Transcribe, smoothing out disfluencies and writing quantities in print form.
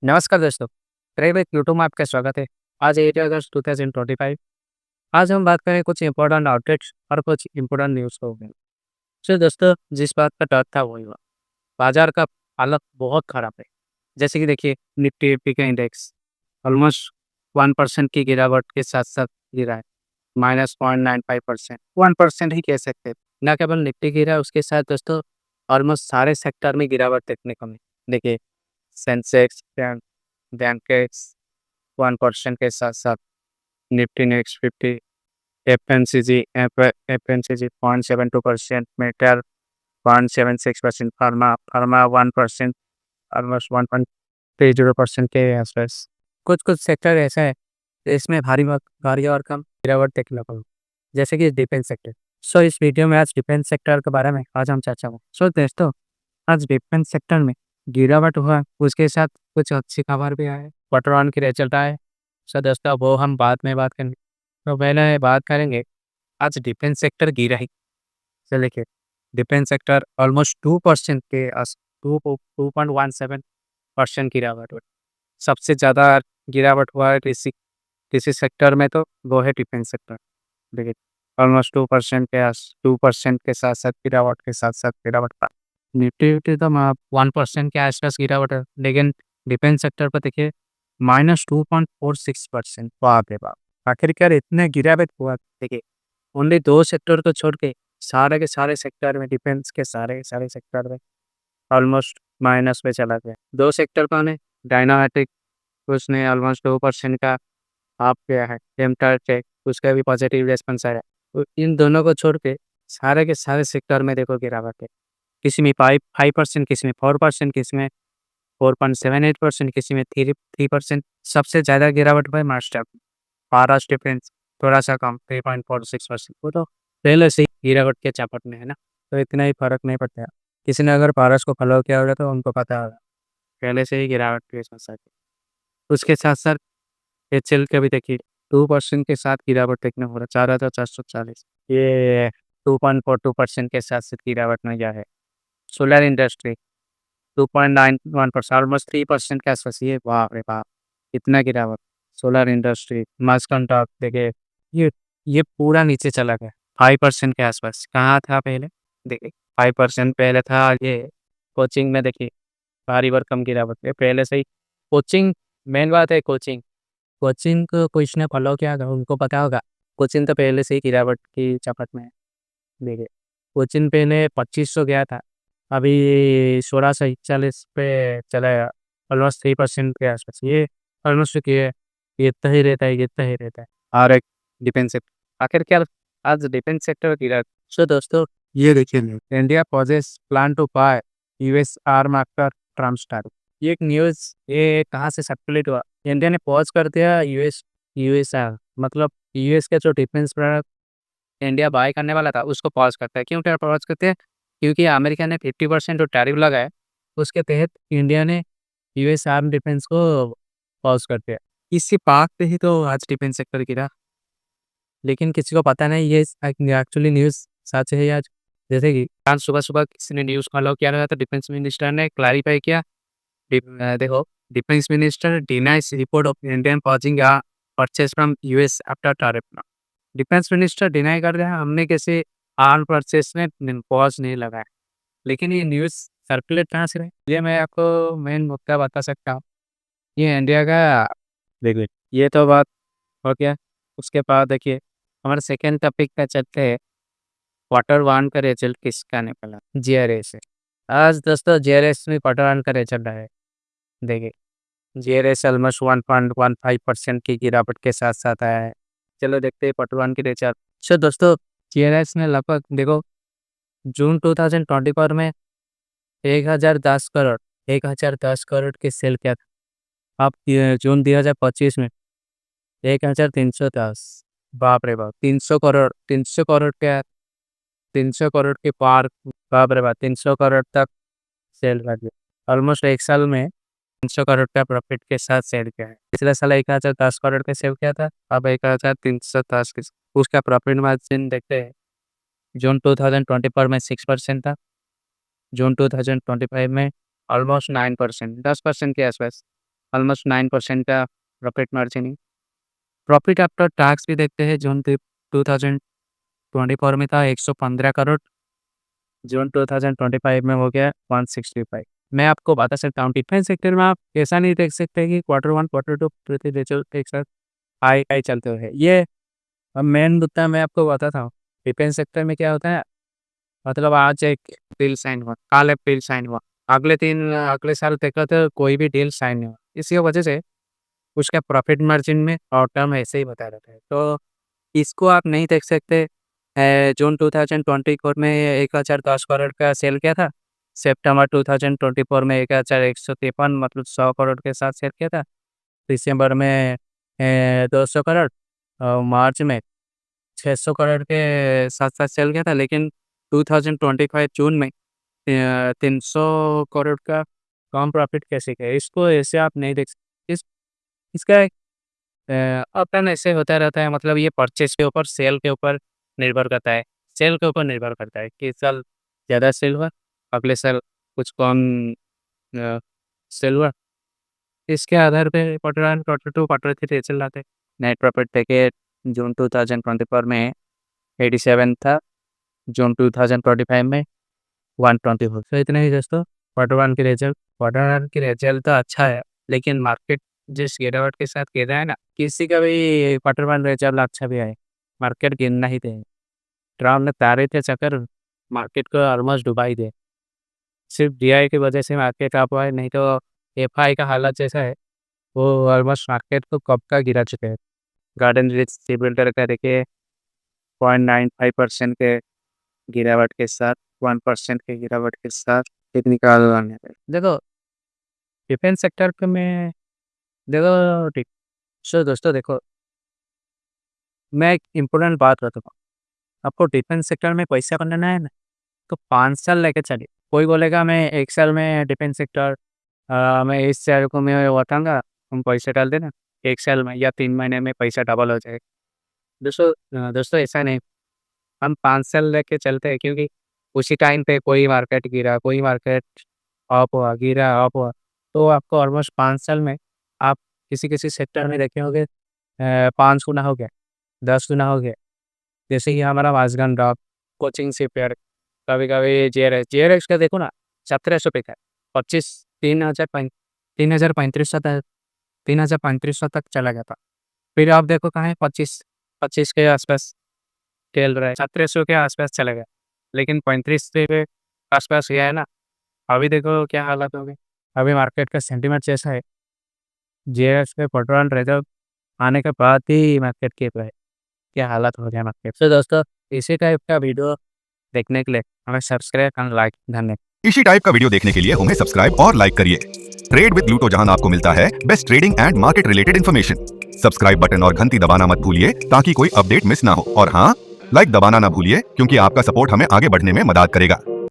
नमस्कार दोस्तों, करीब एक यूट्यूब में आपका स्वागत है। आज 8 अगस्त 2025। आज हम बात करें कुछ इंपॉर्टेंट अपडेट्स और कुछ इंपॉर्टेंट न्यूज़ को ऊपर। तो दोस्तों, जिस बात का डर था वही हुआ। बाजार का हालत बहुत खराब है। जैसे कि देखिए, निफ्टी एफपी का इंडेक्स ऑलमोस्ट 1% की गिरावट के साथ-साथ गिरा है। -0.95%, 1% ही कह सकते हैं। ना केवल निफ्टी गिरा, उसके साथ दोस्तों ऑलमोस्ट सारे सेक्टर में गिरावट देखने को मिली। देखिए, सेंसेक्स, बैंकेक्स 1% के साथ-साथ Nifty next 50, FMCG 0.72%, metal 0.76%, pharma 1%, almost 1.30% के आसपास। कुछ-कुछ सेक्टर ऐसा है, इसमें भारी और कम गिरावट देखने को मिली, जैसे कि डिफेंस सेक्टर। सो इस वीडियो में आज डिफेंस सेक्टर के बारे में आज हम चर्चा करेंगे। सो दोस्तों, आज डिफेंस सेक्टर में गिरावट हुआ, उसके साथ कुछ अच्छी खबर भी आए, क्वार्टर वन की रिजल्ट आए। सो दोस्तों, वो हम बाद में बात करेंगे। तो पहले बात करेंगे, आज डिफेंस सेक्टर गिरा ही। चलिए देखिए, डिफेंस सेक्टर ऑलमोस्ट 2% के आस 2.17% गिरावट हुई। सबसे ज़्यादा गिरावट हुआ है कृषि सेक्टर में, तो वो है डिफेंस सेक्टर। देखिए, ऑलमोस्ट 2% के साथ-साथ गिरावट के साथ-साथ गिरावट था। निफ्टी-विफ्टी तो 1% के आसपास गिरावट है, लेकिन डिफेंस सेक्टर पर देखिए -2.46%। बाप रे बाप! आखिरकार इतने गिरावट हुआ। देखिए, ओनली 2 सेक्टर को छोड़ के सारे के सारे सेक्टर में, डिफेंस के सारे के सारे सेक्टर में ऑलमोस्ट माइनस में चला गया। 2 सेक्टर कौन है? डायनामेटिक, उसने ऑलमोस्ट 2% का हाफ किया है। एमटेक, उसका भी पॉजिटिव रिस्पॉन्स आया। तो इन दोनों को छोड़ के सारे सेक्टर में देखो गिरावट है। किसी में 5% किसी में 4%, किसी में 4.78%, किसी में 3%। सबसे ज़्यादा गिरावट हुआ है मास्टर पारस डिफेंस, थोड़ा-सा कम 3.46%। वो तो पहले से ही गिरावट के चपेट में है ना, तो इतना ही फ़र्क नहीं पड़ता है। किसी ने अगर पारस को फ़ॉलो किया होगा तो उनको पता होगा, पहले से ही गिरावट की समस्या थी। उसके साथ-साथ एचएल का भी देखिए 2% के साथ गिरावट देखने को मिला, 4,440। ये 2.42% के साथ-साथ गिरावट में गया है। सोलर इंडस्ट्री 2.91%, ऑलमोस्ट 3% के आसपास। ये बाप रे बाप! इतना गिरावट। सोलर इंडस्ट्री, मास्कंटॉक देखिए, ये ये पूरा नीचे चला गया, 5% के आसपास। कहाँ था पहले? देखिए, 5% पहले था ये। कोचिंग में देखिए भारी भरकम गिरावट है, पहले से ही कोचिंग। मेन बात है कोचिंग। कोचिंग को कुछ ने फॉलो किया होगा, उनको पता होगा। कोचिंग तो पहले से ही गिरावट की चपेट में है। देखिए, कोचिंग पहले 2500 गया था, अभी 1641 पे चला गया, ऑलमोस्ट 3% के आसपास। ये ऑलमोस्ट ये इतना ही रहता है, इतना ही रहता है। और एक डिफेंस सेक्टर, आखिर क्या आज डिफेंस सेक्टर गिरा। सो दोस्तों, ये देखिए, India poses plan to buy US arm after Trump star. ये एक न्यूज़, ये कहाँ से सर्कुलेट हुआ? इंडिया ने पॉज कर दिया यूएस आर्म, मतलब यूएस के जो डिफेंस प्रोडक्ट इंडिया बाय करने वाला था, उसको पॉज़ करता है। क्यों पॉज़ करते हैं? क्योंकि अमेरिका ने 50% जो टैरिफ लगाया, उसके तहत इंडिया ने यूएस आर्म डिफेंस को पॉज़ कर दिया। इसी बात पे ही तो आज डिफेंस सेक्टर गिरा, लेकिन किसी को पता नहीं ये एक्चुअली न्यूज़ सच है या। जैसे कि आज सुबह-सुबह किसी ने न्यूज़ फॉलो किया था, तो डिफेंस मिनिस्टर ने क्लैरिफाई किया। देखो, defence minister denies report of Indian pausing purchase from US after tariff. Defence minister deny कर रहे हैं, हमने किसी आर्म परचेज में पॉज़ नहीं लगाया। लेकिन ये न्यूज़ सर्कुलेट कहाँ से रही? ये मैं आपको मेन मुद्दा बता सकता हूँ। ये इंडिया का, देखिए, ये तो बात हो गया। उसके बाद देखिए, हमारे सेकंड टॉपिक पे चलते हैं। क्वार्टर वन का रिजल्ट किसका निकला? जीआरएस से। आज दोस्तों जीआरएस में क्वार्टर वन का रिजल्ट आया है। देखिए, जीआरएस ऑलमोस्ट 1.15% की गिरावट के साथ-साथ आया है। चलो देखते हैं क्वार्टर वन की रिजल्ट। सो दोस्तों, जीआरएस ने लगभग देखो जून 2024 में 1010 करोड़ की सेल किया था। अब ये जून 2025 में 1310। बाप रे बाप! 300 करोड़ के पार। बाप रे बाप! 300 करोड़ तक सेल कर दिया। ऑलमोस्ट 1 साल में 300 करोड़ का प्रॉफिट के साथ सेल किया है। पिछले साल 1010 करोड़ का सेल किया था, अब 1310 के। उसका प्रॉफिट मार्जिन देखते हैं, जून 2024 में 6% था, जून 2025 में ऑलमोस्ट 9%, 10% के आसपास। ऑलमोस्ट 9% का प्रॉफिट मार्जिन है। प्रॉफिट आफ्टर टैक्स भी देखते हैं, जून 2024 में था 115 करोड़, जून 2025 में हो गया 165। मैं आपको बता सकता हूँ डिफेंस सेक्टर में आप ऐसा नहीं देख सकते कि Q1 Q2 प्रति रिजल्ट एक साथ हाई हाई चलते हुए। ये अब मेन मुद्दा मैं आपको बताता हूँ। डिफेंस सेक्टर में क्या होता है, मतलब आज एक डील साइन हुआ, कल एक डील साइन हुआ, अगले साल देखा तो कोई भी डील साइन नहीं हुआ। इसी वजह से उसका प्रॉफिट मार्जिन में शॉर्ट टर्म ऐसे ही बता रहता है। तो इसको आप नहीं देख सकते। जून 2024 में 1010 करोड़ का सेल किया था, सितंबर 2024 में 1153 मतलब 100 करोड़ के साथ सेल किया था, दिसंबर में 200 करोड़ और मार्च में 600 करोड़ के साथ साथ सेल किया था। लेकिन 2025 जून में 300 करोड़ का कम प्रॉफिट कैसे किया, इसको ऐसे आप नहीं देख सकते। इसका एक पैटर्न ऐसे होता रहता है, मतलब ये परचेज के ऊपर, सेल के ऊपर निर्भर करता है। सेल के ऊपर निर्भर करता है कि इस साल ज़्यादा सेल हुआ, अगले साल कुछ कम सेल हुआ। इसके आधार पे Q1 Q2 Q3 रिजल्ट आते हैं। नेट प्रॉफिट देखिए, जून 2024 में 87 था, जून 2025 में 124। तो इतने ही दोस्तों Q1 की रिजल्ट तो अच्छा है, लेकिन मार्केट जिस गिरावट के साथ गिरा है ना, किसी का भी Q1 रिजल्ट अच्छा भी आए, मार्केट गिरना ही देगा। ट्रम्प ने तारीफ के चक्कर मार्केट को ऑलमोस्ट डुबा ही दिया। सिर्फ DI की वजह से मार्केट अप हुआ है, नहीं तो FI का हालत जैसा है वो ऑलमोस्ट मार्केट को कब का गिरा चुके हैं। गार्डन रिच सी बिल्डर का देखिए 0.95% के गिरावट के साथ, 1% के गिरावट के साथ टेक्निकल आने पे। देखो डिफेंस सेक्टर पे मैं देखो ठीक। सो दोस्तों देखो, मैं एक इम्पोर्टेंट बात बताता हूँ। आपको डिफेंस सेक्टर में पैसा बनाना है ना, तो 5 साल लेके चलिए। कोई बोलेगा मैं 1 साल में डिफेंस सेक्टर मैं इस शेयर को मैं बताऊँगा, तुम पैसे डाल देना, 1 साल में या 3 महीने में पैसा डबल हो जाएगा। दोस्तों ऐसा नहीं, हम 5 साल लेके चलते हैं, क्योंकि उसी टाइम पे कोई मार्केट गिरा, कोई मार्केट अप हुआ, गिरा, अप हुआ। तो आपको ऑलमोस्ट 5 साल में आप किसी-किसी सेक्टर में देखे होंगे 5 गुना हो गया, 10 गुना हो गया। जैसे कि हमारा माज़गान डॉक, कोचिंग शिपयार्ड, कभी-कभी जेआरएक्स का देखो ना 1700 पे का 25 3035 तक 3035 तक चला गया था। फिर आप देखो कहाँ है, 25 के आसपास खेल रहा है, 1700 के आसपास चला गया। लेकिन 35 के आसपास गया है ना, अभी देखो क्या हालत हो गई। अभी मार्केट का सेंटीमेंट जैसा है, जेआरएक्स पे Q1 रिजल्ट आने के बाद ही मार्केट के क्या हालत हो गया मार्केट। तो दोस्तों इसी टाइप का वीडियो देखने के लिए हमें सब्सक्राइब और लाइक धन्यवाद। इसी टाइप का वीडियो देखने के लिए हमें सब्सक्राइब और लाइक करिए। ट्रेड विद लूटो, जहां आपको मिलता है best trading and market related information. Subscribe button और घंटी दबाना मत भूलिए ताकि कोई अपडेट मिस ना हो। और हाँ, लाइक दबाना ना भूलिए, क्योंकि आपका सपोर्ट हमें आगे बढ़ने में मदद करेगा।